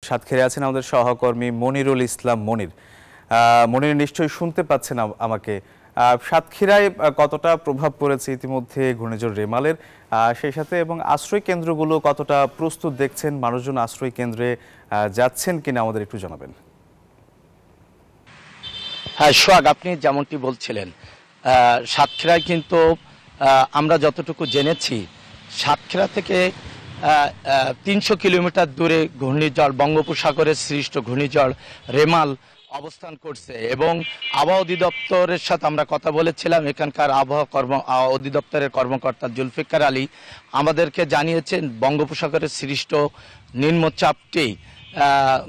সাতক্ষীরায় আছেন আমাদের সহকর্মী মনিরুল ইসলাম মনির। মনির নিশ্চয়ই শুনতে পাচ্ছেন আমাকে। সাতক্ষীরায় কতটা প্রভাব পড়েছে ইতিমধ্যে ঘূর্ণিঝড় রেমালের, সেই সাথে এবং আশ্রয় কেন্দ্রগুলো কতটা প্রস্তুত দেখছেন, মানুষজন আশ্রয় কেন্দ্রে যাচ্ছেন কিনা আমাদের একটু জানাবেন। হ্যাঁ সোহাগ, আপনি যেমনটি বলছিলেন, সাতক্ষীরায় কিন্তু আমরা যতটুকু জেনেছি সাতক্ষীরা থেকে ৩০০ কিলোমিটার দূরে ঘূর্ণিঝড় বঙ্গোপসাগরের সৃষ্ট ঘূর্ণিঝড় রেমাল অবস্থান করছে এবং আবহাওয়া অধিদপ্তরের সাথে আমরা কথা বলেছিলাম। এখানকার আবহাওয়া অধিদপ্তরের কর্মকর্তা জুলফিকার আলী আমাদেরকে জানিয়েছেন বঙ্গোপসাগরের সৃষ্ট নিম্নচাপটি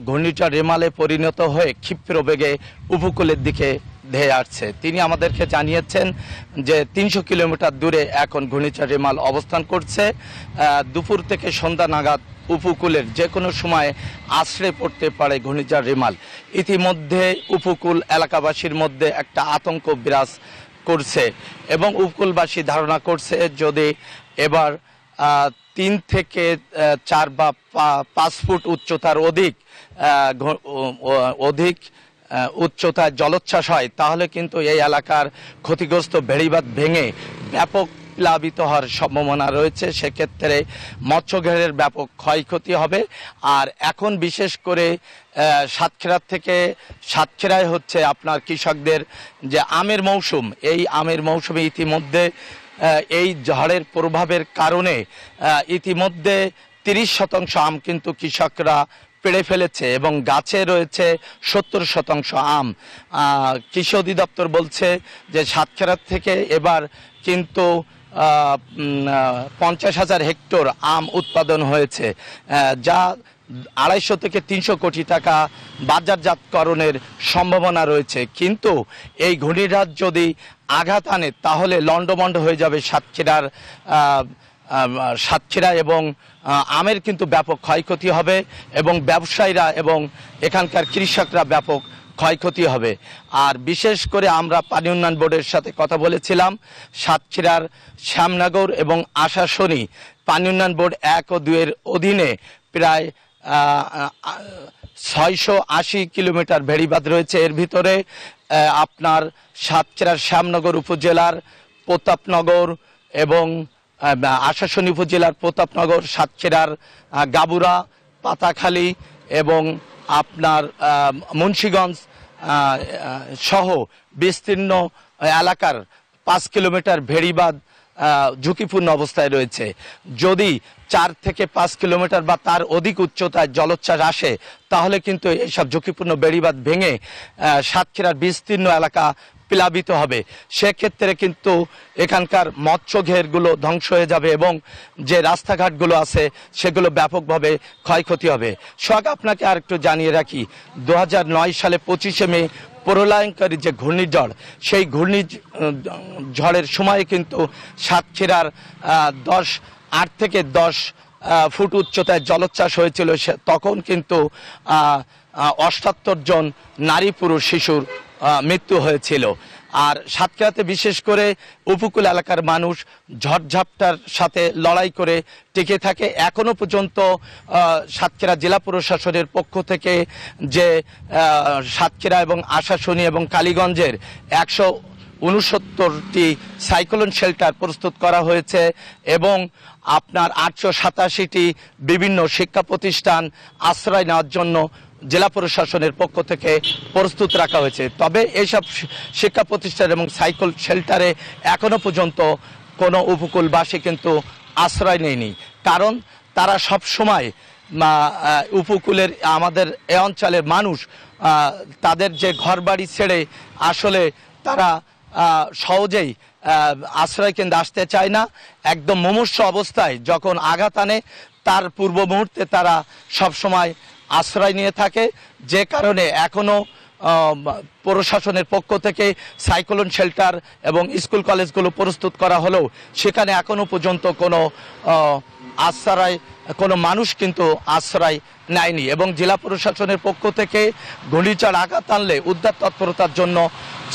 ঘূর্ণিঝড় রেমালে পরিণত হয়ে ক্ষিপ্র বেগে উপকূলের দিকে ধেয়ে আসছে। তিনি আমাদেরকে জানিয়েছেন যে ৩০০ কিলোমিটার দূরে এখন ঘূর্ণিঝড় রেমাল অবস্থান করছে। দুপুর থেকে সন্ধ্যা নাগাদ উপকূলের যে কোনো সময় আছড়ে পড়তে পারে ঘূর্ণিঝড় রেমাল। ইতিমধ্যে উপকূল এলাকাবাসীর মধ্যে একটা আতঙ্ক বিরাজ করছে এবং উপকূলবাসী ধারণা করছে যদি এবার ৩ থেকে ৪ বা ৫ ফুট উচ্চতার অধিক উচ্চতায় জলোচ্ছ্বাস হয় তাহলে কিন্তু এই এলাকার ক্ষতিগ্রস্ত বেড়িবাঁধ ভেঙে ব্যাপক প্লাবিত হওয়ার সম্ভাবনা রয়েছে। সেক্ষেত্রে মৎস্যঘেরের ব্যাপক ক্ষয়ক্ষতি হবে। আর এখন বিশেষ করে সাতক্ষীরায় হচ্ছে আপনার কৃষকদের যে আমের মৌসুম, এই আমের মৌসুমে ইতিমধ্যে এই ঝড়ের প্রভাবের কারণে ইতিমধ্যে ৩০% আম কিন্তু কৃষকরা পেড়ে ফেলেছে এবং গাছে রয়েছে ৭০% আম। কৃষি অধিদপ্তর বলছে যে সাতক্ষীরা থেকে এবার কিন্তু ৫০,০০০ হেক্টর আম উৎপাদন হয়েছে, যা ২৫০ থেকে ৩০০ কোটি টাকা বাজারজাতকরণের সম্ভাবনা রয়েছে। কিন্তু এই ঘূর্ণিঝড় যদি আঘাত আনে তাহলে লন্ডভন্ড হয়ে যাবে সাতক্ষীরা এবং আমের কিন্তু ব্যাপক ক্ষয়ক্ষতি হবে এবং ব্যবসায়ীরা এবং এখানকার কৃষকরা ব্যাপক ক্ষয়ক্ষতি হবে। আর বিশেষ করে আমরা পানি উন্নয়ন বোর্ডের সাথে কথা বলেছিলাম। সাতক্ষীরার শ্যামনগর এবং আশাশুনি পানি উন্নয়ন বোর্ড ১ ও ২ এর অধীনে প্রায় ৬৮০ কিলোমিটার বেড়িবাঁধ রয়েছে। এর ভিতরে আপনার সাতক্ষীরার শ্যামনগর উপজেলার প্রতাপনগর এবং আশাশুনি উপজেলার প্রতাপনগর, সাতক্ষীরার গাবুরা, পাতাখালী এবং আপনার মুন্সিগঞ্জ সহ বিস্তীর্ণ এলাকার ৫ কিলোমিটার বেড়িবাঁধ ঝুঁকিপূর্ণ অবস্থায় রয়েছে। যদি ৪ থেকে ৫ কিলোমিটার বা তার অধিক উচ্চতায় জলোচ্ছ্বাস আসে তাহলে কিন্তু এইসব ঝুঁকিপূর্ণ বেড়িবাঁধ ভেঙে সাতক্ষীরার বিস্তীর্ণ এলাকা প্লাবিত হবে। সেক্ষেত্রে কিন্তু এখানকার মৎস্যঘেরগুলো ধ্বংস হয়ে যাবে এবং যে রাস্তাঘাটগুলো আছে সেগুলো ব্যাপকভাবে ক্ষয়ক্ষতি হবে। সোহাগ, আপনাকে আর একটু জানিয়ে রাখি, ২০০৯ সালে ২৫শে মে প্রলয়ঙ্করী যে ঘূর্ণিঝড়, সেই ঘূর্ণিঝড়ের সময়ে কিন্তু সাতক্ষীরার ৮ থেকে ১০ ফুট উচ্চতায় জলোচ্ছ্বাস হয়েছিল। তখন কিন্তু ৭৮ জন নারী পুরুষ শিশুর মৃত্যু হয়েছিল। আর সাতক্ষীরাতে বিশেষ করে উপকূল এলাকার মানুষ ঝড়ঝাপটার সাথে লড়াই করে টিকে থাকে। এখনো পর্যন্ত সাতক্ষীরা জেলা প্রশাসনের পক্ষ থেকে যে সাতক্ষীরা এবং আশাশুনি এবং কালীগঞ্জের ১৬৯টি সাইক্লোন শেল্টার প্রস্তুত করা হয়েছে এবং আপনার ৮৮৭টি বিভিন্ন শিক্ষা প্রতিষ্ঠান আশ্রয় নেওয়ার জন্য জেলা প্রশাসনের পক্ষ থেকে প্রস্তুত রাখা হয়েছে। তবে এইসব শিক্ষা প্রতিষ্ঠান এবং সাইকেল শেল্টারে এখনো পর্যন্ত কোনো উপকূলবাসী কিন্তু আশ্রয় নেয়নি, কারণ তারা সব সময় উপকূলের আমাদের এ অঞ্চলের মানুষ তাদের যে ঘরবাড়ি ছেড়ে আসলে তারা সহজেই আশ্রয় কেন্দ্রে আসতে চায় না। একদম মুমূর্ষ অবস্থায় যখন আঘাত আনে তার পূর্ব মুহূর্তে তারা সবসময় আশ্রয় নিয়ে থাকে, যে কারণে এখনও প্রশাসনের পক্ষ থেকে সাইক্লোন শেল্টার এবং স্কুল কলেজগুলো প্রস্তুত করা হলেও সেখানে এখনও পর্যন্ত কোনো মানুষ কিন্তু আশ্রয় নেয়নি। এবং জেলা প্রশাসনের পক্ষ থেকে ঘূর্ণিঝড় আঘাত আনলে উদ্ধার তৎপরতার জন্য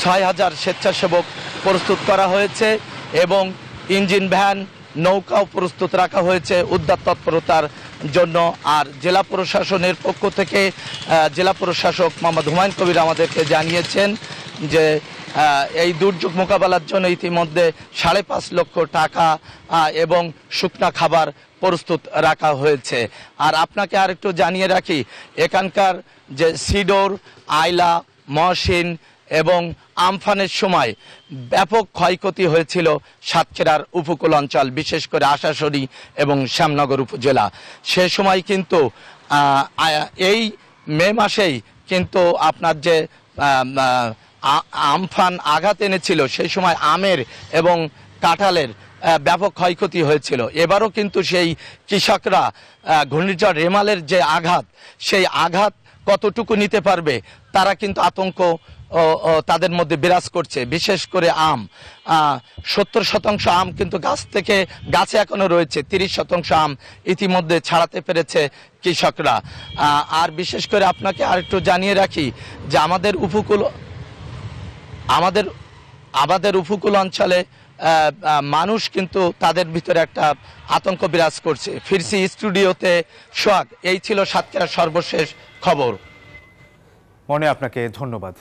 ৬,০০০ স্বেচ্ছাসেবক প্রস্তুত করা হয়েছে এবং ইঞ্জিন ভ্যান নৌকাও প্রস্তুত রাখা হয়েছে উদ্ধার তৎপরতার জন্য। আর জেলা প্রশাসনের পক্ষ থেকে জেলা প্রশাসক মোহাম্মদ হুমায়ুন কবির আমাদেরকে জানিয়েছেন যে এই দুর্যোগ মোকাবেলার জন্য ইতিমধ্যে 5.5 লক্ষ টাকা এবং শুকনা খাবার প্রস্তুত রাখা হয়েছে। আর আপনাকে আর একটু জানিয়ে রাখি, এখানকার যে সিডোর, আইলা, মহসিন এবং আমফানের সময় ব্যাপক ক্ষয়ক্ষতি হয়েছিল সাতক্ষীরার উপকূল অঞ্চল, বিশেষ করে আশাশুনি এবং শ্যামনগর উপজেলা। সে সময় কিন্তু এই মে মাসেই কিন্তু আপনার যে আমফান আঘাত এনেছিল, সেই সময় আমের এবং কাঁঠালের ব্যাপক ক্ষয়ক্ষতি হয়েছিল। এবারও কিন্তু সেই কৃষকরা ঘূর্ণিঝড় রেমালের যে আঘাত, সেই আঘাত কতটুকু নিতে পারবে তারা কিন্তু আতঙ্ক তাদের মধ্যে বিরাজ করছে। বিশেষ করে আম, 70% আম কিন্তু গাছে এখনো রয়েছে, 30% আম ইতিমধ্যে ছাড়াতে পেরেছে কৃষকরা। আর বিশেষ করে আপনাকে আরেকটু জানিয়ে রাখি যে আমাদের উপকূল অঞ্চলে মানুষ কিন্তু তাদের ভিতরে একটা আতঙ্ক বিরাজ করছে। ফিরছি স্টুডিওতে, সোহাগ। এই ছিল সাতক্ষীরার সর্বশেষ খবর। মনে আপনাকে ধন্যবাদ।